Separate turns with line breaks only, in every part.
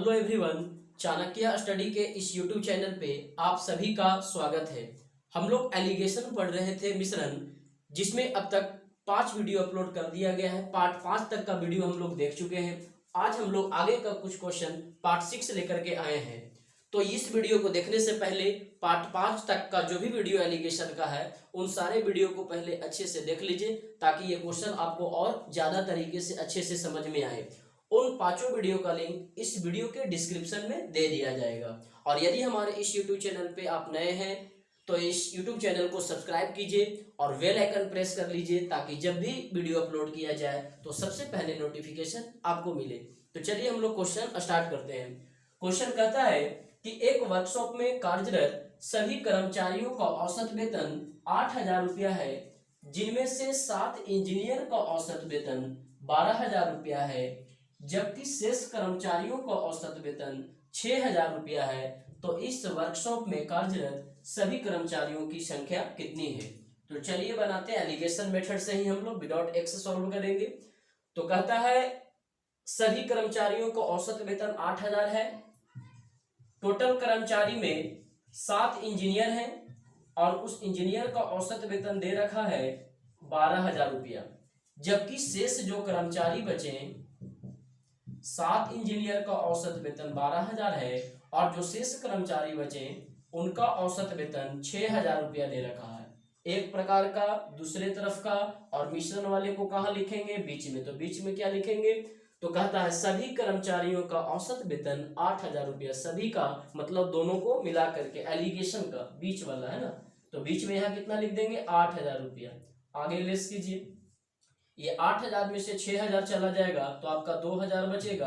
Hello everyone, Chanakya study के इस YouTube channel पे आप सभी का स्वागत है। हम लोग एलिगेशन पढ़ रहे थे मिश्रण, जिसमें अब तक 5 वीडियो अपलोड कर दिया गया है। पार्ट 5 तक का वीडियो हम लोग देख चुके हैं। आज हम लोग आगे का कुछ क्वेश्चन पार्ट 6 लेकर के आए हैं। तो इस वीडियो को देखने से पहले पार्ट 5 तक का जो भी वीडियो एलिगेशन का है उन सारे वीडियो को पहले अच्छे से देख लीजिए, ताकि ये क्वेश्चन आपको और ज्यादा तरीके से अच्छे से समझ में आए। उन 5 वीडियो का लिंक इस वीडियो के डिस्क्रिप्शन में दे दिया जाएगा। और यदि हमारे इस यूट्यूब चैनल पे आप नए हैं तो इस यूट्यूब चैनल को सब्सक्राइब कीजिए और बेल आइकन प्रेस कर लीजिए, ताकि जब भी वीडियो अपलोड किया जाए तो सबसे पहले नोटिफिकेशन आपको मिले। तो चलिए हम लोग क्वेश्चन स्टार्ट करते हैं। क्वेश्चन कहता है कि एक वर्कशॉप में कार्यरत सभी कर्मचारियों का औसत वेतन 8,000 रुपया है, जिनमें से 7 इंजीनियर का औसत वेतन 12,000 रुपया है, जबकि शेष कर्मचारियों का औसत वेतन 6,000 रुपया है। तो इस वर्कशॉप में कार्यरत सभी कर्मचारियों की संख्या कितनी है? तो चलिए बनाते हैं। एलिगेशन मेथड से ही हम लोग विदाउट एक्स सॉल्व करेंगे। तो कहता है सभी कर्मचारियों को औसत वेतन 8,000 है। टोटल कर्मचारी में 7 इंजीनियर हैं और उस इंजीनियर का औसत वेतन दे रखा है 12,000 रुपया, जबकि शेष जो कर्मचारी बचे 7 इंजीनियर का औसत वेतन 12,000 है और जो शेष कर्मचारी बचे उनका औसत वेतन 6,000 रुपया दे रखा है। एक प्रकार का, दूसरे तरफ का, और मिश्रण वाले को कहाँ लिखेंगे? बीच में। तो बीच में क्या लिखेंगे? तो कहता है सभी कर्मचारियों का औसत वेतन 8,000 रुपया। सभी का मतलब दोनों को मिला करके, एलिगेशन का बीच वाला है ना, तो बीच में यहाँ कितना लिख देंगे? 8,000 रुपया। आगे लेस कीजिए। ये 8,000 में से 6,000 चला जाएगा तो आपका 2,000 बचेगा,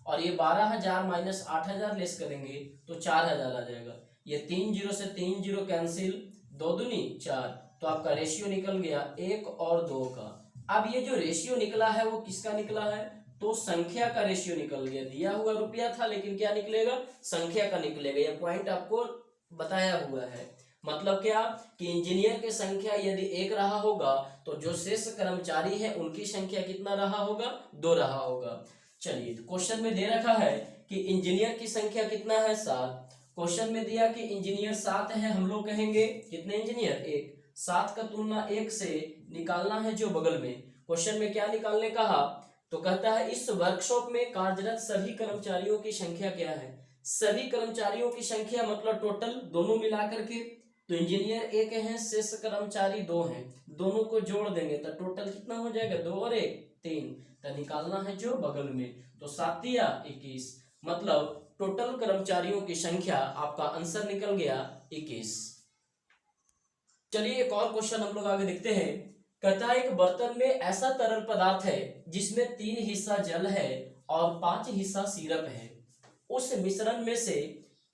और ये 12,000 माइनस 8,000 लेस करेंगे तो 4,000 आ जाएगा। ये 3 जीरो से 3 जीरो कैंसिल, 2 दूनी 4, तो आपका रेशियो निकल गया 1 और 2 का। अब ये जो रेशियो निकला है वो किसका निकला है? तो संख्या का रेशियो निकल गया। दिया हुआ रुपया था लेकिन क्या निकलेगा? संख्या का निकलेगा। ये पॉइंट आपको बताया हुआ है। मतलब क्या कि इंजीनियर की संख्या यदि 1 रहा होगा तो जो शेष कर्मचारी है उनकी संख्या कितना रहा होगा? 2 रहा होगा। चलिए, तो क्वेश्चन में दे रखा है कि इंजीनियर की संख्या कितना है? 7। क्वेश्चन में दिया कि इंजीनियर 7 है। हम लोग कहेंगे कितने इंजीनियर? 1। 7 का तुलना 1 से निकालना है जो बगल में। क्वेश्चन में क्या निकालने कहा? तो कहता है इस वर्कशॉप में कार्यरत सभी कर्मचारियों की संख्या क्या है? सभी कर्मचारियों की संख्या मतलब टोटल दोनों मिलाकर के। तो इंजीनियर 1 है, शेष कर्मचारी 2 हैं, दोनों को जोड़ देंगे तो टोटल कितना हो जाएगा? 2 और 1 3। तो निकालना है जो बगल में। तो 7 या 21, मतलब टोटल कर्मचारियों की संख्या आपका आंसर निकल गया 21। चलिए एक और क्वेश्चन हम लोग आगे देखते हैं। कहता है एक बर्तन में ऐसा तरल पदार्थ है जिसमें 3 हिस्सा जल है और 5 हिस्सा सिरप है। उस मिश्रण में से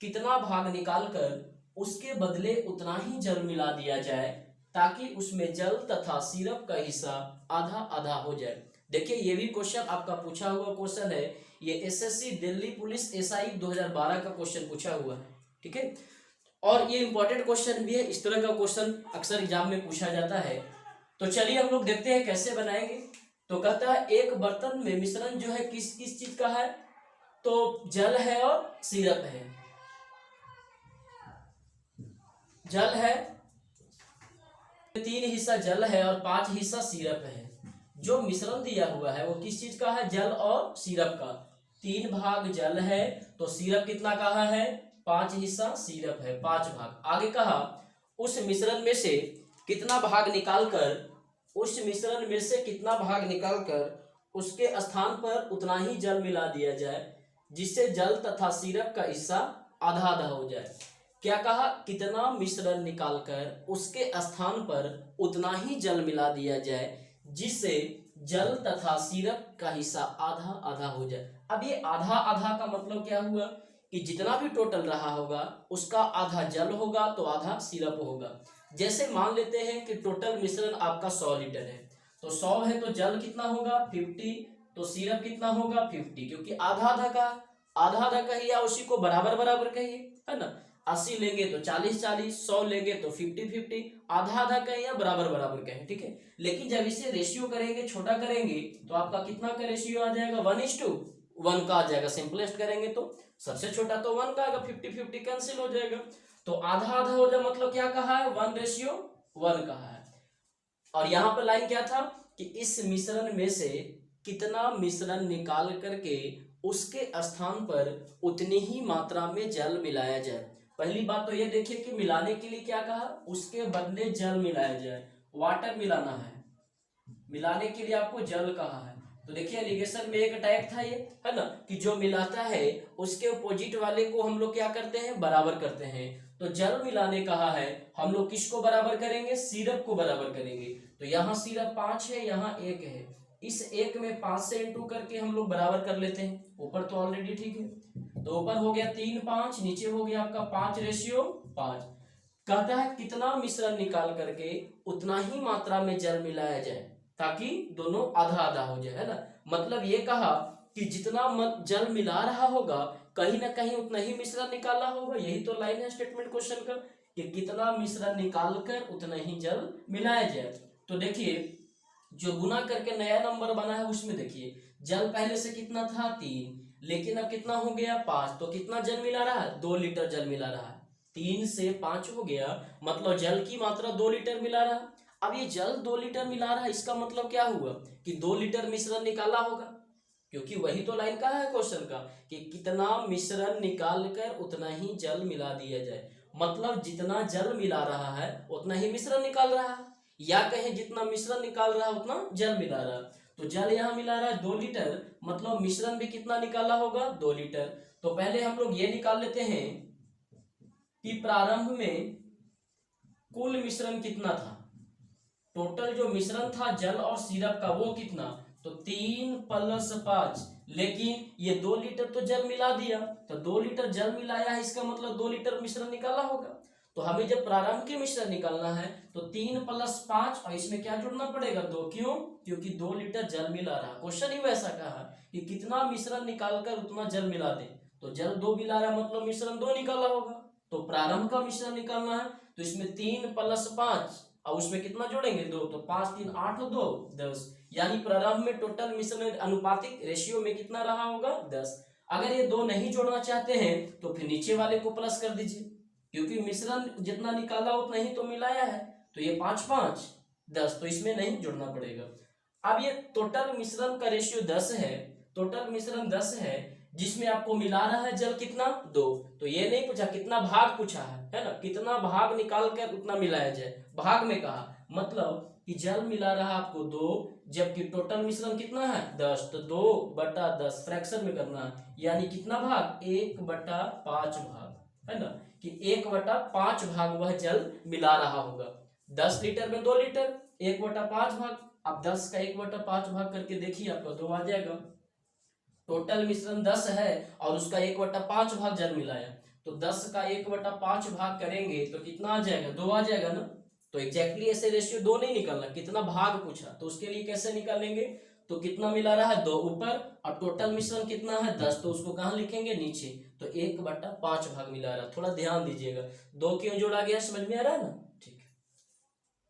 कितना भाग निकालकर उसके बदले उतना ही जल मिला दिया जाए, ताकि उसमें जल तथा सिरप का हिस्सा आधा आधा हो जाए। देखिए ये भी क्वेश्चन आपका पूछा हुआ क्वेश्चन है। ये एसएससी दिल्ली पुलिस एसआई 2012 का क्वेश्चन पूछा हुआ है। ठीक है, और ये इंपॉर्टेंट क्वेश्चन भी है। इस तरह का क्वेश्चन अक्सर एग्जाम में पूछा जाता है। तो चलिए हम लोग देखते हैं कैसे बनाएंगे। तो कहता है एक बर्तन में मिश्रण जो है किस किस चीज का है? तो जल है और सिरप है। जल है, 3 हिस्सा जल है और 5 हिस्सा सिरप है। जो मिश्रण दिया हुआ है वो किस चीज का है? जल और सिरप का। 3 भाग जल है तो सिरप कितना कहा है? 5 हिस्सा सिरप है, 5 भाग। आगे कहा उस मिश्रण में से कितना भाग निकालकर, उस मिश्रण में से कितना भाग निकालकर उसके स्थान पर उतना ही जल मिला दिया जाए, जिससे जल तथा सिरप का हिस्सा आधा आधा हो जाए। क्या कहा? कितना मिश्रण निकालकर उसके स्थान पर उतना ही जल मिला दिया जाए, जिससे जल तथा सिरप का हिस्सा आधा आधा हो जाए। अब ये आधा आधा का मतलब क्या हुआ कि जितना भी टोटल रहा होगा उसका आधा जल होगा तो आधा सिरप होगा। जैसे मान लेते हैं कि टोटल मिश्रण आपका 100 लीटर है, तो 100 है तो जल कितना होगा? 50, तो सिरप कितना होगा? 50, क्योंकि आधा आधा कहिए या उसी को बराबर बराबर कहिए, है ना। 80 लेंगे तो 40-40, 100 लेंगे तो 50-50, आधा आधा कहें या बराबर बराबर कहें। ठीक है, लेकिन जब इसे रेशियो करेंगे, छोटा करेंगे, तो आपका कितना का रेशियो आ जाएगा? 1:1 का आ जाएगा। सिंपलेस्ट करेंगे तो सबसे छोटा तो 1 का आएगा, 50-50 कैंसिल हो जाएगा। तो आधा आधा हो जाए, मतलब क्या कहा है, 1:1 कहा है। और यहाँ पर लाइन क्या था कि इस मिश्रण में से कितना मिश्रण निकाल करके उसके स्थान पर उतनी ही मात्रा में जल मिलाया जाए। पहली बात तो ये देखिए कि मिलाने के लिए क्या कहा, उसके बदले जल मिलाया जाए, वाटर मिलाना है, मिलाने के लिए आपको जल कहा है। तो देखिए एलिगेशन में एक टैग था ये, है ना, कि जो मिलाता है उसके अपोजिट वाले को हम लोग क्या करते हैं, बराबर करते हैं। तो जल मिलाने कहा है, हम लोग किसको बराबर करेंगे, सिरप को बराबर करेंगे। तो यहाँ सिरप 5 है, यहाँ 1 है, इस 1 में 5 से इंटू करके हम लोग बराबर कर लेते हैं। ऊपर तो ऑलरेडी ठीक है, तो ऊपर हो गया 3-5, नीचे हो गया आपका 5:5। कहता है कितना मिश्रण निकाल करके उतना ही मात्रा में जल मिलाया जाए ताकि दोनों आधा आधा हो जाए, है ना। मतलब ये कहा कि जितना जल मिला रहा होगा कहीं ना कहीं उतना ही मिश्रण निकालना होगा। यही तो लाइन है स्टेटमेंट क्वेश्चन का, कि कितना मिश्रण निकाल कर उतना ही जल मिलाया जाए। तो देखिए जो गुना करके नया नंबर बना है उसमें देखिए जल पहले से कितना था, 3, लेकिन अब कितना हो गया, 5। तो कितना जल मिला रहा है, 2 लीटर जल मिला रहा है। 3 से 5 हो गया, मतलब जल की मात्रा 2 लीटर मिला रहा है। अब ये जल 2 लीटर मिला रहा है, इसका मतलब क्या हुआ कि 2 लीटर मिश्रण निकाला होगा, क्योंकि वही तो लाइन का है क्वेश्चन का, कि कितना मिश्रण निकाल कर उतना ही जल मिला दिया जाए। मतलब जितना जल मिला रहा है उतना ही मिश्रण निकाल रहा है, या कहें जितना मिश्रण निकाल रहा है उतना जल मिला रहा है। तो जल यहाँ मिला रहा है 2 लीटर, मतलब मिश्रण भी कितना निकाला होगा, 2 लीटर। तो पहले हम लोग ये निकाल लेते हैं कि प्रारंभ में कुल मिश्रण कितना था। टोटल जो मिश्रण था जल और सिरप का वो कितना, तो 3 + 5, लेकिन ये 2 लीटर तो जल मिला दिया, तो 2 लीटर जल मिलाया है, इसका मतलब 2 लीटर मिश्रण निकाला होगा। तो हमें जब प्रारंभ के मिश्रण निकालना है तो 3 + 5 और इसमें क्या जुड़ना पड़ेगा, 2। क्यों, क्योंकि 2 लीटर जल मिला रहा। क्वेश्चन ही वैसा कहा कि कितना मिश्रण निकालकर उतना जल मिला दे, तो जल 2 मिला रहा मतलब मिश्रण 2 निकाला होगा। तो प्रारंभ का मिश्रण निकालना है तो इसमें 3 + 5 और उसमें कितना जोड़ेंगे, 2। तो 5 3 8 2 10, यानी प्रारंभ में टोटल मिश्रण अनुपातिक रेशियो में कितना रहा होगा, 10। अगर ये 2 नहीं जोड़ना चाहते हैं तो फिर नीचे वाले को प्लस कर दीजिए, क्योंकि मिश्रण जितना निकाला उतना ही तो मिलाया है। तो ये 5 5 10, तो इसमें नहीं जोड़ना पड़ेगा। अब ये टोटल मिश्रण का रेशियो 10 है, टोटल मिश्रण 10 है, जिसमें आपको मिला रहा है जल कितना, 2। तो ये नहीं पूछा कितना भाग पूछा है ना, कितना भाग निकाल कर उतना मिलाया जाए, भाग में कहा, मतलब कि जल मिला रहा आपको 2, जबकि टोटल मिश्रण कितना है 10, तो 2/10 फ्रैक्शन में करना है, यानी कितना भाग, 1/5 भाग, है ना, कि 1/5 भाग वह जल मिला रहा होगा। 10 लीटर में 2 लीटर, 1/5 भाग। अब 10 का 1/5 भाग करके देखिए आपका 2 आ जाएगा। टोटल मिश्रण 10 है और उसका 1/5 भाग जल मिलाया, तो 10 का 1/5 भाग करेंगे तो कितना आ जाएगा, 2 आ जाएगा ना। तो एग्जैक्टली ऐसे रेशियो 2 नहीं निकलना, कितना भाग पूछा, तो उसके लिए कैसे निकालेंगे, तो कितना मिला रहा है 2 ऊपर, और टोटल मिश्रण कितना है 10, तो उसको कहाँ लिखेंगे, नीचे। तो 1/5 भाग मिला रहा है, थोड़ा ध्यान दीजिएगा 2 क्यों जोड़ा गया, समझ में आ रहा है ना। ठीक है,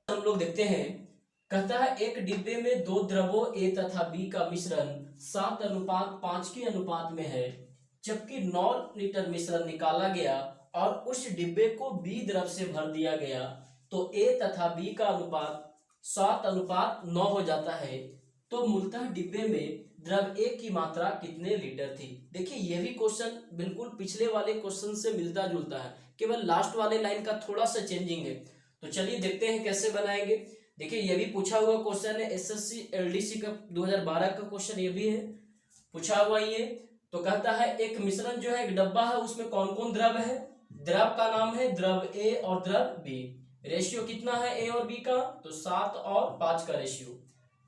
हम लोग देखते हैं, कहता है एक डिब्बे में 2 द्रवों A तथा B का मिश्रण 7:5 के अनुपात में है, जबकि 9 लीटर मिश्रण निकाला गया और उस डिब्बे को B द्रव से भर दिया गया, तो A तथा B का अनुपात 7:9 हो जाता है। तो मूलतः डिब्बे में द्रव A की मात्रा कितने लीटर थी। देखिए ये भी क्वेश्चन बिल्कुल पिछले वाले क्वेश्चन से मिलता जुलता है, केवल लास्ट वाले लाइन का थोड़ा सा चेंजिंग है। तो चलिए देखते हैं कैसे बनाएंगे। देखिए ये भी पूछा हुआ क्वेश्चन है, एसएससी एलडीसी का 2012 का क्वेश्चन ये भी है पूछा हुआ ये। तो कहता है एक मिश्रण जो है, एक डब्बा है, उसमें कौन कौन द्रव है, द्रव का नाम है द्रव ए और द्रव बी। रेशियो कितना है ए और बी का, तो 7 और 5 का रेशियो।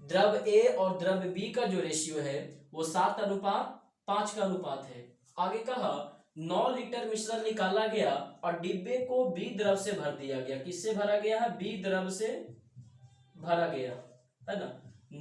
द्रव ए और द्रव बी का जो रेशियो है वो 7:5 का अनुपात है। आगे कहा 9 लीटर मिश्रण निकाला गया और डिब्बे को बी द्रव से भर दिया गया। किससे भरा गया है, बी द्रव से भरा गया, है ना।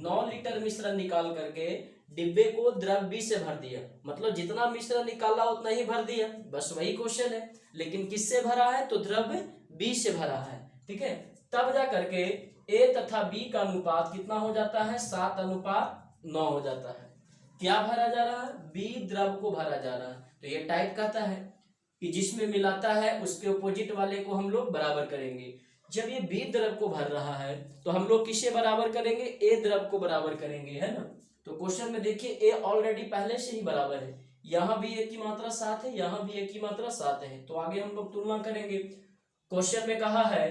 9 लीटर मिश्रण निकाल करके डिब्बे को द्रव बी से भर दिया, मतलब जितना मिश्रण निकाला उतना ही भर दिया, बस वही क्वेश्चन है। लेकिन किससे भरा है, तो द्रव बी से भरा है, ठीक है। तब जा करके ए तथा बी का अनुपात कितना हो जाता है, 7:9 हो जाता है। क्या भरा जा रहा है, बी द्रव को भरा जा रहा है। तो ये टाइप कहता है कि जिसमें मिलाता है उसके अपोजिट वाले को हम लोग बराबर करेंगे। जब ये बी द्रव को भर रहा है तो हम लोग किसे बराबर करेंगे, ए द्रव को बराबर करेंगे, है ना। तो क्वेश्चन में देखिए ए ऑलरेडी पहले से ही बराबर है, यहाँ भी ए की मात्रा 7 है, यहाँ भी ए की मात्रा 7 है, तो आगे हम लोग तुलना करेंगे। क्वेश्चन में कहा है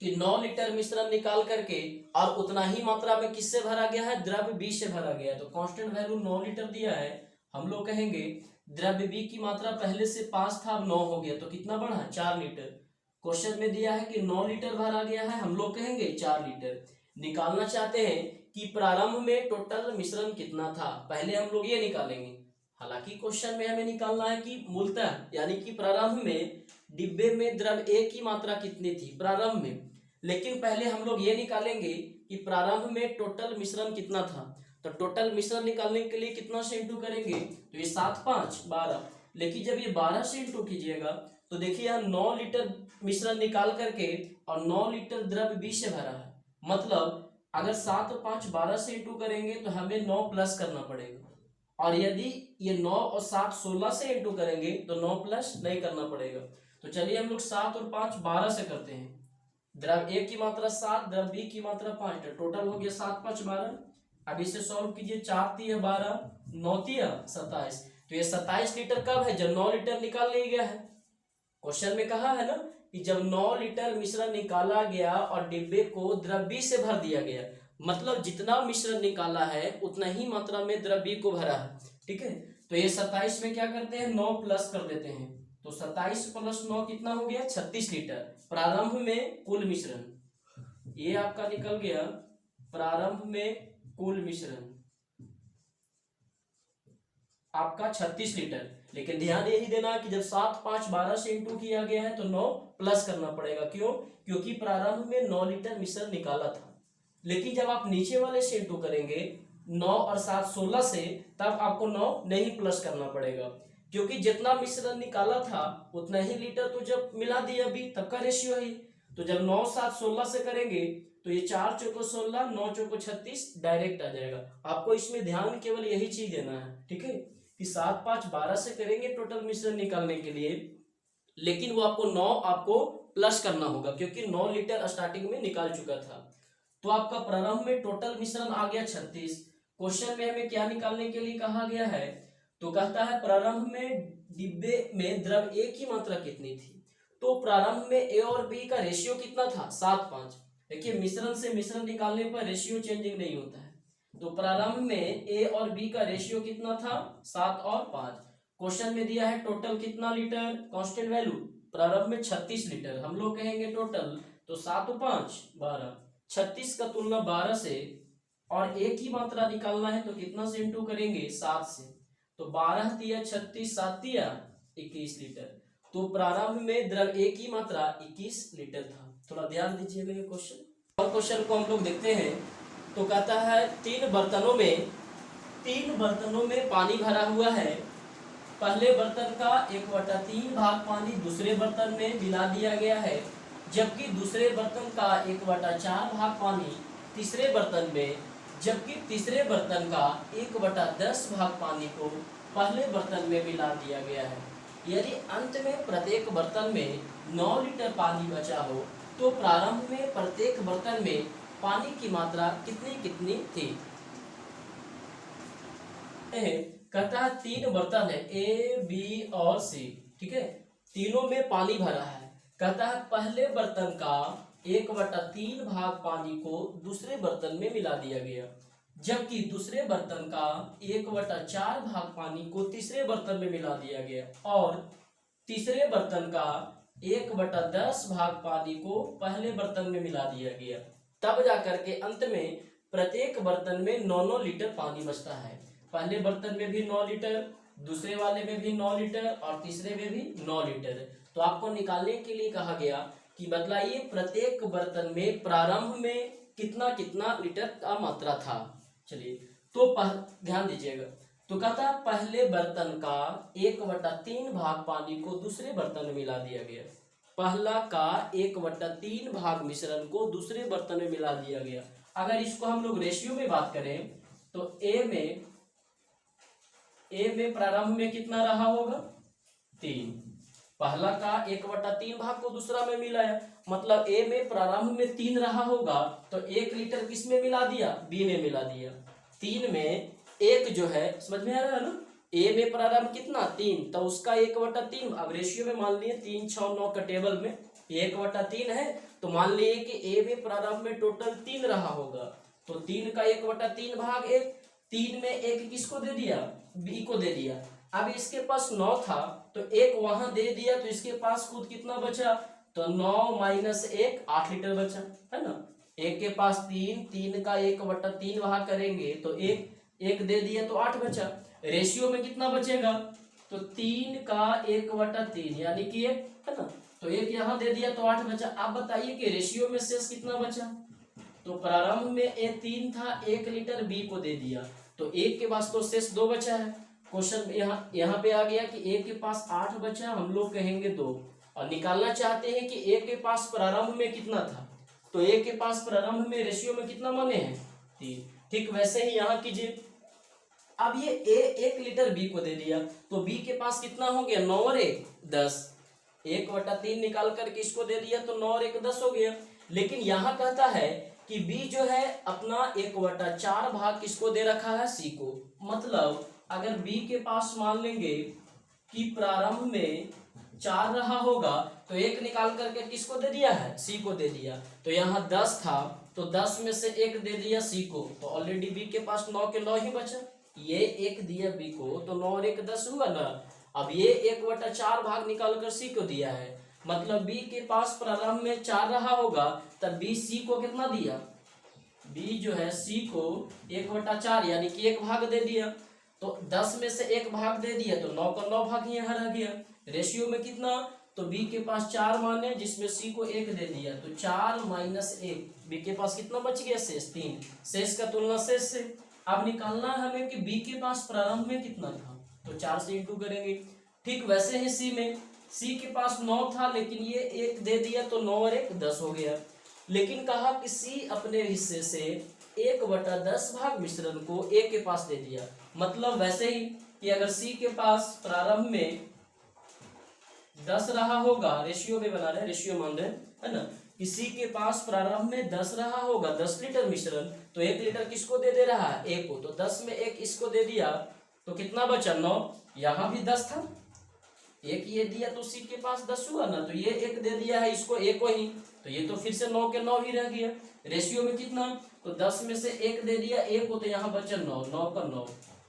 कि 9 लीटर मिश्रण निकाल करके और उतना ही मात्रा में किससे भरा गया है, द्रव्य बी से भरा गया है। तो कांस्टेंट वैल्यू 9 लीटर दिया है, हम लोग कहेंगे द्रव्य बी की मात्रा पहले से 5 था, अब 9 हो गया, तो कितना बढ़ा, 4 लीटर। क्वेश्चन में दिया है कि 9 लीटर भरा गया है, हम लोग कहेंगे 4 लीटर। निकालना चाहते हैं कि प्रारंभ में टोटल मिश्रण कितना था, पहले हम लोग ये निकालेंगे। हालांकि क्वेश्चन में हमें निकालना है कि मूलतः यानी कि प्रारंभ में डिब्बे में द्रव ए की मात्रा कितनी थी प्रारंभ में, लेकिन पहले हम लोग ये निकालेंगे कि प्रारंभ में टोटल मिश्रण कितना था। तो टोटल मिश्रण निकालने के लिए कितना से इंटू करेंगे, तो ये 7 5 12, लेकिन जब ये 12 से इंटू कीजिएगा तो देखिए यहाँ 9 लीटर मिश्रण निकाल करके और 9 लीटर द्रव्य बी से भरा है, मतलब अगर 7 और 5 12 से इंटू करेंगे तो हमें 9 प्लस करना पड़ेगा, और यदि ये 9 और 7 16 से इंटू करेंगे तो 9 प्लस नहीं करना पड़ेगा। तो चलिए हम लोग 7 और 5 12 से करते हैं। द्रव ए की मात्रा 7, द्रव बी की मात्रा 5, टोटल हो गया 7 5 12। अब इसे सॉल्व कीजिए, 4 3 12, 9 3 27। तो ये 27 लीटर कब है, जब 9 लीटर निकाल लिया गया है। क्वेश्चन में कहा है ना कि जब 9 लीटर मिश्रण निकाला गया और डिब्बे को द्रव बी से भर दिया गया, मतलब जितना मिश्रण निकाला है उतना ही मात्रा में द्रव बी को भरा है, ठीक है। तो ये 27 में क्या करते हैं, 9 प्लस कर देते हैं, तो 27 प्लस 9 कितना हो गया, 36 लीटर। प्रारंभ में कुल मिश्रण, ये आपका निकल गया प्रारंभ में कुल मिश्रण आपका 36 लीटर। लेकिन ध्यान यही देना कि जब 7 5 12 से इंटू किया गया है तो 9 प्लस करना पड़ेगा, क्यों, क्योंकि प्रारंभ में 9 लीटर मिश्रण निकाला था। लेकिन जब आप नीचे वाले से इंटू करेंगे 9 और 7 16 से, तब आपको 9 नहीं प्लस करना पड़ेगा, क्योंकि जितना मिश्रण निकाला था उतना ही लीटर तो जब मिला दिया अभी तब का रेशियो है। तो जब 9 7 16 से करेंगे तो ये 4 चौको 16, 9 चौको 36 डायरेक्ट आ जाएगा। आपको इसमें ध्यान केवल यही चीज देना है, ठीक है, कि 7 5 12 से करेंगे टोटल मिश्रण निकालने के लिए, लेकिन वो आपको 9 आपको प्लस करना होगा, क्योंकि 9 लीटर स्टार्टिंग में निकाल चुका था। तो आपका प्रारंभ में टोटल मिश्रण आ गया 36। क्वेश्चन में हमें क्या निकालने के लिए कहा गया है, तो कहता है प्रारंभ में डिब्बे में द्रव ए की मात्रा कितनी थी। तो प्रारंभ में ए और बी का रेशियो कितना था, 7 5। देखिए मिश्रण से मिश्रण निकालने पर रेशियो चेंजिंग नहीं होता है, तो प्रारंभ में ए और बी का रेशियो कितना था, 7 और 5। क्वेश्चन में दिया है टोटल कितना लीटर, कांस्टेंट वैल्यू प्रारंभ में 36 लीटर, हम लोग कहेंगे टोटल, तो 7 5 12, 36 का तुलना 12 से, और ए की मात्रा निकालना है तो कितना से इंटू करेंगे, 7 से, तो 12 तिया 36, 7 तिया 21 लीटर। तो प्रारंभ में द्रव ए की मात्रा 21 लीटर था। थोड़ा ध्यान दीजिएगा ये क्वेश्चन। और क्वेश्चन को हम लोग देखते हैं, तो कहता है 3 बर्तनों में पानी भरा हुआ है। पहले बर्तन का 1/3 भाग पानी दूसरे बर्तन में मिला दिया गया है, जबकि दूसरे बर्तन का 1/4 भाग पानी तीसरे बर्तन में, जबकि तीसरे बर्तन का 1/10 भाग पानी को पहले बर्तन में मिला दिया गया है। यदि अंत में प्रत्येक बर्तन में 9 लीटर पानी बचा हो तो प्रारंभ में प्रत्येक बर्तन में पानी की मात्रा कितनी कितनी थी। कहता है 3 बर्तन है, ए बी और सी, ठीक है, तीनों में पानी भरा है। कहता है पहले बर्तन का 1/3 भाग पानी को दूसरे बर्तन में मिला दिया गया, जबकि दूसरे बर्तन का 1/4 भाग पानी को तीसरे बर्तन में मिला दिया गया, और तीसरे बर्तन का 1/10 भाग पानी को पहले बर्तन में मिला दिया गया। तब जाकर के अंत में प्रत्येक बर्तन में 9 लीटर पानी बचता है। पहले बर्तन में भी 9 लीटर, दूसरे वाले में भी 9 लीटर और तीसरे में भी 9 लीटर। तो आपको निकालने के लिए कहा गया कि बतलाइए प्रत्येक बर्तन में प्रारंभ में कितना कितना लीटर का मात्रा था। चलिए तो ध्यान दीजिएगा, तो कहता है पहले बर्तन का 1/3 भाग पानी को दूसरे बर्तन में मिला दिया गया। पहला का 1/3 भाग मिश्रण को दूसरे बर्तन में मिला दिया गया। अगर इसको हम लोग रेशियो में बात करें तो ए में ए में प्रारंभ में कितना रहा होगा 3। पहला का 1/3 भाग को दूसरा में मिलाया, मतलब ए में प्रारंभ में 3 रहा होगा तो 1 लीटर किस में मिला दिया, बी में मिला दिया। 3 में 1 जो है, समझ में आ रहा है ना, ए में प्रारंभ कितना 3, तो उसका 1/3। अब रेशियो में मान लिए 3 6 9 का टेबल में 1/3 है, तो मान लिए कि ए में प्रारंभ में टोटल 3 रहा होगा, तो 3 का 1/3 भाग 1, 3 में 1 किसको दे दिया, बी को दे दिया। अब इसके पास 9 था तो 1 वहां दे दिया, तो इसके पास खुद कितना बचा, तो 9 माइनस 1 8 लीटर बचा, है ना। एक के पास 3, 3 का 1/3 वहां करेंगे तो 1 दे दिया तो 8 बचा। रेशियो में कितना बचेगा, तो 3 का 1/3 यानी कि 1, है ना, तो 1 यहाँ दे दिया तो 8 बचा। आप बताइए कि रेशियो में शेष कितना बचा, तो प्रारंभ में ए 3 था, 1 लीटर बी को दे दिया, तो 1 के पास तो शेष 2 बचा है। क्वेश्चन यहाँ पे आ गया कि ए के पास 8 बचा, हम लोग कहेंगे 2, और निकालना चाहते हैं कि ए के पास प्रारंभ में कितना था, तो ए के पास प्रारंभ में रेशियो में कितना माने हैं 3। ठीक वैसे ही यहाँ कीजिए, अब ये ए 1 लीटर बी को दे दिया, तो बी के पास कितना हो गया, 9 और 1 10, 1/3 निकाल करके इसको दे दिया तो 9 और 1 10 हो गया। लेकिन यहाँ कहता है कि बी जो है अपना 1/4 भाग किसको दे रखा है, सी को। मतलब अगर बी के पास मान लेंगे कि प्रारंभ में 4 रहा होगा, तो 1 निकाल करके किसको दे दिया है, सी को दे दिया। तो यहाँ 10 था तो 10 में से 1 दे दिया सी को, तो ऑलरेडी बी के पास 9 के 9 ही बचा। ये 1 दिया बी को, तो 9 और 1 10 हुआ ना। अब ये 1/4 भाग निकाल कर सी को दिया है, मतलब बी के पास प्रारंभ में 4 रहा होगा, तब बी सी को कितना दिया, बी जो है सी को 1/4 यानी कि 1 भाग दे दिया। तो 10 में से 1 भाग दे दिया तो 9 का 9 भाग यहाँ रह गया। रेशियो में कितना, तो बी के पास 4 माने, जिसमें सी को 1 दे दिया, तो 4 माइनस 1, बी के पास कितना बच गया, शेष 3। शेष का तुलना शेष से। अब निकालना है हमें कि बी के पास प्रारंभ में कितना था, तो 4 से इंटू करेंगे। ठीक वैसे ही सी में, सी के पास 9 था लेकिन ये 1 दे दिया, तो 9 और 1 10 हो गया। लेकिन कहा कि सी अपने हिस्से से 1/10 भाग मिश्रण को ए के पास दे दिया। मतलब वैसे ही कि अगर सी के पास प्रारंभ में 10 रहा होगा, रेशियो में बना रहे, रेशियो मान रहे, है ना, किसी के पास प्रारंभ में 10 रहा होगा, 10 लीटर मिश्रण, तो 1 लीटर किसको दे रहा है, ए को, तो 10 में 1 इसको दे दिया तो कितना बचा 9। यहाँ भी 10 था, 1 ये दिया तो सी के पास 10 हुआ ना, तो ये 1 दे दिया है इसको, 1 को ही, तो ये तो फिर से 9 के 9 ही रह गया। रेशियो में कितना, तो 10 में से 1 दे दिया 1 को, तो यहाँ बचा 9, 9 का 9,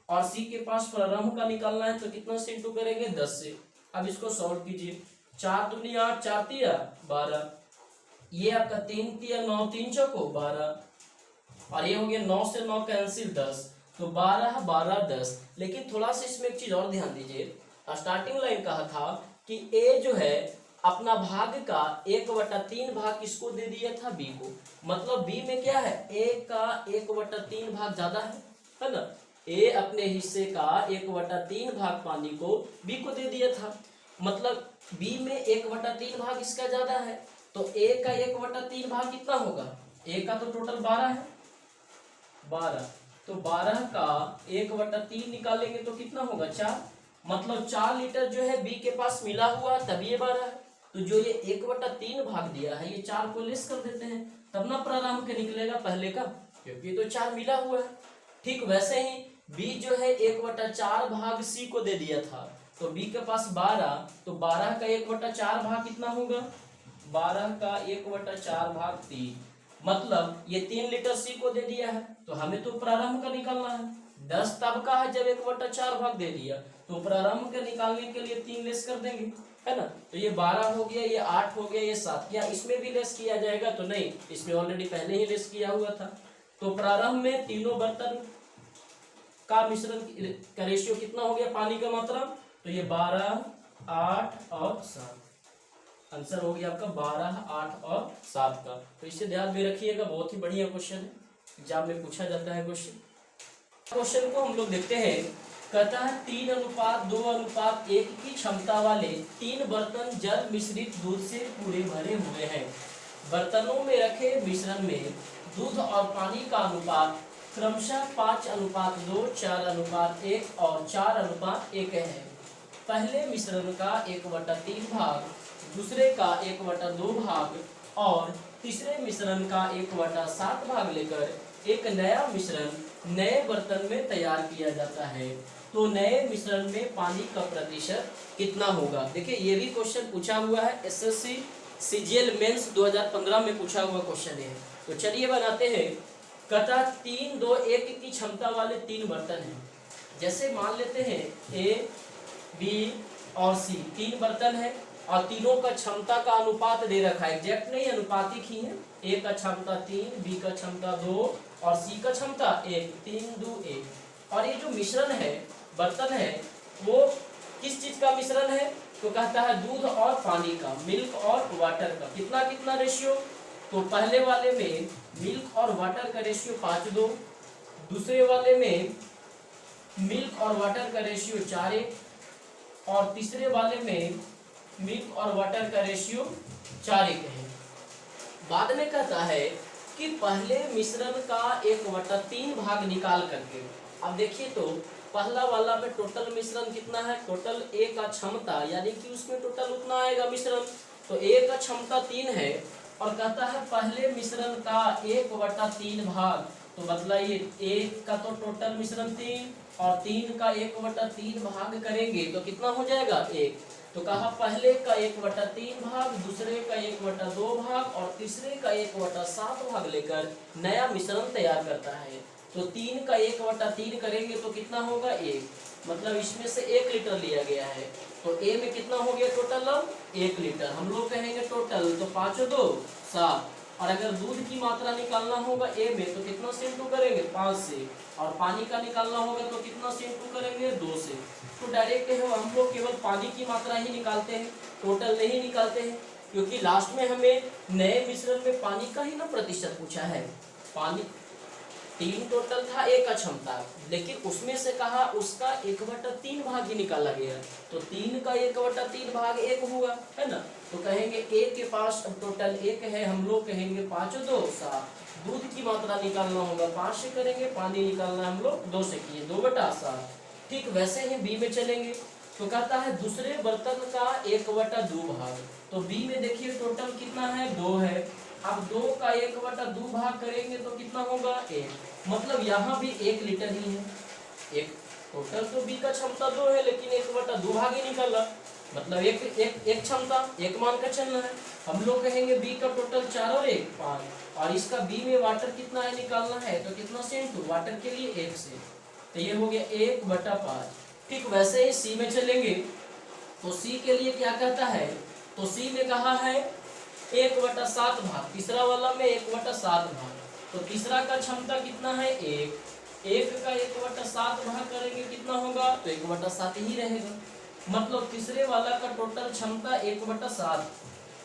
और सी के पास प्रारंभ का निकालना है, तो कितना से इंटू करेंगे 10 से। अब इसको सॉल्व कीजिए, 4 दूनी 8, 4 तिया 12, ये आपका 3 तिया 9, 3 चौको 12, और ये हो गया 9 से 9 कैंसिल 10, तो 12 12 10। लेकिन थोड़ा सा इसमें एक चीज और ध्यान दीजिए, स्टार्टिंग लाइन कहा था कि ए जो है अपना भाग का 1/3 भाग किसको दे दिया था, बी को। मतलब बी में क्या है, ए का 1/3 भाग ज्यादा है ना। ए अपने हिस्से का 1/3 भाग पानी को बी को दे दिया था, मतलब बी में 1/3 भाग इसका ज्यादा है, तो ए का 1/3 भाग कितना होगा, ए का तो टोटल 12 है, 12, तो 12 का 1/3 निकालेंगे तो कितना होगा 4, मतलब 4 लीटर जो है बी के पास मिला हुआ, तब ये 12 है। तो जो ये 1/3 भाग दिया है, ये 4 को लेस कर देते हैं, तब ना प्रारंभ के निकलेगा पहले का, क्योंकि तो 4 मिला हुआ है। ठीक वैसे ही बी जो है 1/4 भाग सी को दे दिया था, तो बी के पास 12, तो 12 का 1/4 भाग कितना होगा, 12 का 1/4 भाग 3, मतलब ये 3 लीटर सी को दे दिया है, तो हमें तो प्रारंभ का निकालना है। 10 तब का है जब 1/4 भाग दे दिया, तो प्रारंभ के निकालने के लिए 3 लेस कर देंगे, है ना। तो ये 12 हो गया, ये 8 हो गया, ये 7, क्या इसमें भी लेस किया जाएगा, तो नहीं, इसमें ऑलरेडी पहले ही लेस किया हुआ था। तो प्रारंभ में तीनों बर्तन का मिश्रण का रेशियो कितना हो गया, पानी का मात्रा, तो ये 12 8 और 7, आंसर हो गया आपका 12 8 और 7 का। तो इसे ध्यान में रखिएगा, बहुत ही बढ़िया क्वेश्चन है, एग्जाम में पूछा जाता है क्वेश्चन को हम लोग देखते हैं। कहता है 3:2:1 की क्षमता वाले 3 बर्तन जल मिश्रित दूध से पूरे भरे हुए हैं। बर्तनों में रखे मिश्रण में दूध और पानी का अनुपात क्रमशः 5:2, 4:1 और 4:1 है। पहले मिश्रण का 1/3 भाग, दूसरे का 1/2 भाग और तीसरे मिश्रण का 1/7 भाग लेकर एक नया मिश्रण नए बर्तन में तैयार किया जाता है। तो नए मिश्रण में पानी का प्रतिशत कितना होगा? देखिए ये भी क्वेश्चन पूछा हुआ है, एसएससी सीजीएल मेंस 2015 में पूछा हुआ क्वेश्चन है। तो चलिए बनाते हैं। कहता 3, 2, 1 की क्षमता वाले 3 बर्तन हैं। जैसे मान लेते हैं ए, बी और सी 3 बर्तन है और तीनों का क्षमता का अनुपात दे रखा है, एग्जैक्ट नहीं, अनुपातिक ही है। ए का क्षमता 3, बी का क्षमता 2 और सी का क्षमता 1, 3, 2, 1। और ये जो मिश्रण है, बर्तन है, वो किस चीज का मिश्रण है? तो कहता है दूध और पानी का, मिल्क और वाटर का। कितना कितना रेशियो? तो पहले वाले में मिल्क और वाटर का रेशियो 5:2, दूसरे वाले में मिल्क और वाटर का रेशियो 4:1 और तीसरे वाले में मिल्क और वाटर का रेशियो 4:1 है। बाद में कहता है कि पहले मिश्रण का 1/3 भाग निकाल करके, अब देखिए तो पहला वाला में टोटल मिश्रण कितना है? टोटल ए का क्षमता, यानी कि उसमें टोटल उतना आएगा मिश्रण, तो ए का क्षमता 3 है और कहता है पहले मिश्रण का 1/3 भाग, तो मतलब ये एक का तो टोटल मिश्रण 3 और 3 का 1/3 भाग करेंगे तो कितना हो जाएगा? 1। तो कहा पहले का 1/3 भाग, दूसरे का 1/2 भाग और तीसरे का 1/7 भाग लेकर नया मिश्रण तैयार करता है। तो 3 का 1/3 करेंगे तो कितना होगा? 1। मतलब इसमें से 1 लीटर लिया गया है। तो ए में कितना हो गया टोटल? 1 लीटर। हम लोग कहेंगे टोटल, तो 5×2 7। और अगर दूध की मात्रा निकालना होगा ए में तो कितना से इंटू करेंगे? 5 से। और पानी का निकालना होगा तो कितना से इंटू करेंगे? 2 से। तो डायरेक्ट है हम लोग केवल पानी की मात्रा ही निकालते हैं, टोटल नहीं निकालते हैं, क्योंकि लास्ट में हमें नए मिश्रण में पानी का ही ना प्रतिशत पूछा है। पानी 3 टोटल था ए का क्षमता, लेकिन उसमें से कहा उसका 1/3 भाग ही निकाला गया, तो 3 का 1/3 भाग 1 हुआ, है ना। तो कहेंगे ए के पास अब टोटल 1 है, हम लोग कहेंगे 5×2 7। दूध की मात्रा निकालना होगा 5 से करेंगे, पानी निकालना हम लोग 2 से किए, 2/7। ठीक वैसे ही बी में चलेंगे तो कहता है दूसरे बर्तन का 1/2 भाग। तो बी में देखिए टोटल कितना है? 2 है। अब 2 का 1/2 भाग करेंगे तो कितना होगा? 1। मतलब यहाँ भी 1 लीटर ही है। एक टोटल तो बी का क्षमता 2 है, लेकिन 1/2 भाग ही निकला, मतलब एक क्षमता, एक मान का चलना है। हम लोग कहेंगे बी का टोटल 4 और 1 5, और इसका बी में वाटर कितना है निकालना है, तो कितना से इंटू वाटर के लिए 1 से, तो ये हो गया 1/5। ठीक वैसे ही सी में चलेंगे तो सी के लिए क्या कहता है? तो सी में कहा है 1/7 भाग, तीसरा वाला में 1/7 भाग। तो तीसरा का क्षमता कितना है? 1 का 1/7 भाग करेंगे कितना होगा? तो 1/7 ही रहेगा। मतलब तीसरे वाला का टोटल क्षमता 1/7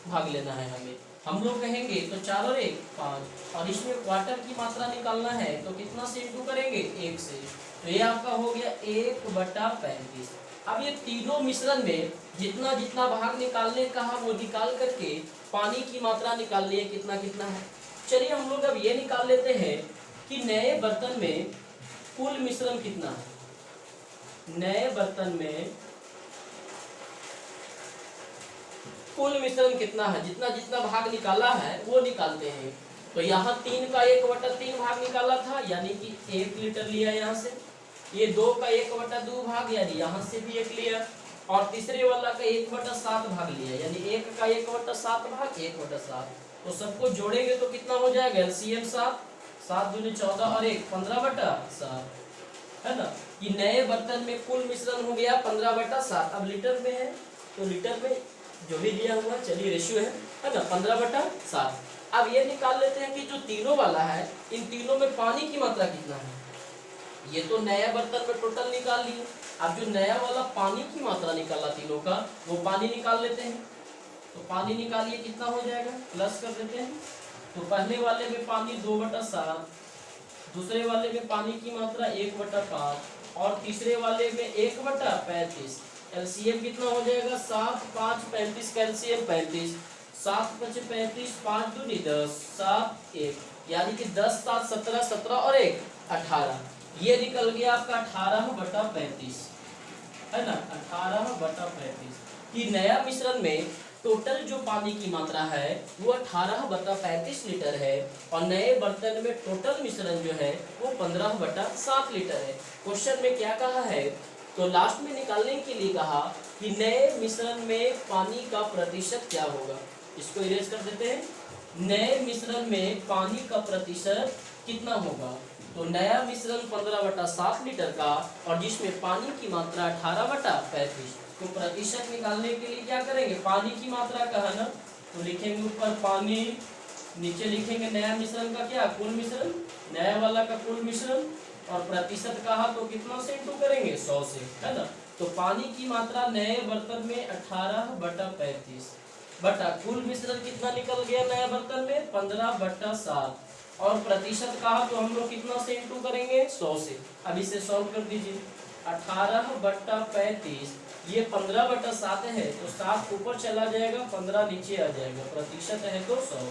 भाग लेना है हमें। हम लोग कहेंगे तो 4 और 1 5, और इसमें वाटर की मात्रा निकालना है तो कितना से इंटू करेंगे? 1 से। तो ये आपका हो गया 1/35। अब ये तीनों मिश्रण में जितना जितना भाग निकालने का वो निकाल करके पानी की मात्रा निकालनी है कितना कितना है। चलिए हम लोग अब ये निकाल लेते हैं कि नए बर्तन में कुल मिश्रण कितना है। नए बर्तन में कुल मिश्रण कितना है, जितना जितना भाग निकाला है वो निकालते हैं। तो यहाँ 3 का 1/3 भाग निकाला था, यानी कि 1 लीटर लिया यहाँ से। ये 2 का 1/2 भाग, यानी यहाँ से भी 1 लिया, और तीसरे वाला का 1/7 भाग लिया, यानी 1 का 1/7 भाग 1/7। तो सबको जोड़ेंगे तो कितना हो जाएगा? एलसीएम 7, 7 दूनी 14 और 1 15/7, है ना। कि नए बर्तन में कुल मिश्रण हो गया 15/7। अब लीटर में है तो लीटर में जो भी दिया हुआ चलिए रेशियो है ना, 15/7। अब ये निकाल लेते हैं कि जो तीनों वाला है, इन तीनों में पानी की मात्रा कितना है। ये तो नया बर्तन में टोटल निकाल लिए, अब जो नया वाला पानी की मात्रा निकाला तीनों का, वो पानी निकाल लेते हैं। तो पानी निकालिए कितना हो जाएगा, प्लस कर देते हैं। तो पहले वाले में पानी 2/7, दूसरे वाले में पानी की मात्रा 1/5 और तीसरे वाले में 1/35। एलसीएम कितना हो जाएगा? 7 5 35 का एलसीएम 35। 7 5 35, 5 दूनी 10, 7 1, यानी कि 10 7 17, 17 और 1 18। ये निकल गया आपका 18/35, है ना, 18/35। कि नया मिश्रण में टोटल जो पानी की मात्रा है वो 18/35 लीटर है, और नए बर्तन में टोटल मिश्रण जो है वो 15/7 लीटर है। क्वेश्चन में क्या कहा है, तो लास्ट में निकालने के लिए कहा कि नए मिश्रण में पानी का प्रतिशत क्या होगा। इसको इरेज कर देते हैं। नए मिश्रण में पानी का प्रतिशत कितना होगा, तो नया मिश्रण 15/7 लीटर का, और जिसमें पानी की मात्रा 18/35, तो प्रतिशत निकालने के लिए क्या करेंगे, पानी की मात्रा का है ना, तो लिखेंगे ऊपर पानी, नीचे लिखेंगे नया मिश्रण का क्या, कुल मिश्रण, नया वाला का कुल मिश्रण, और प्रतिशत कहा तो कितना से इंटू करेंगे, 100 से, है ना। तो पानी की मात्रा नए बर्तन में 18/35 बटा कुल मिश्रण कितना निकल गया नया बर्तन में 15/7, और प्रतिशत कहा तो हम लोग कितना से इंटू करेंगे, 100 से। अब इसे सॉल्व कर दीजिए। 18/35, ये 15/7 है, तो 7 ऊपर चला जाएगा, 15 नीचे आ जाएगा, प्रतिशत है तो 100।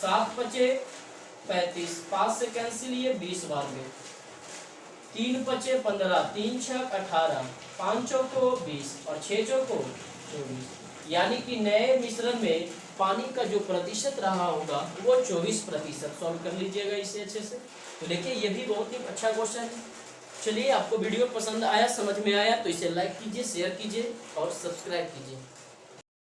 7 5 35, 5 से कैंसिल, ये 20 बार में, 3 5 15, 3 6 18, 5 चौको 20 और 6 चौको 24, यानी कि नए मिश्रण में पानी का जो प्रतिशत रहा होगा वो 24%। सॉल्व कर लीजिएगा इसे अच्छे से। तो देखिए ये भी बहुत ही अच्छा क्वेश्चन है। चलिए, आपको वीडियो पसंद आया, समझ में आया, तो इसे लाइक कीजिए, शेयर कीजिए और सब्सक्राइब कीजिए।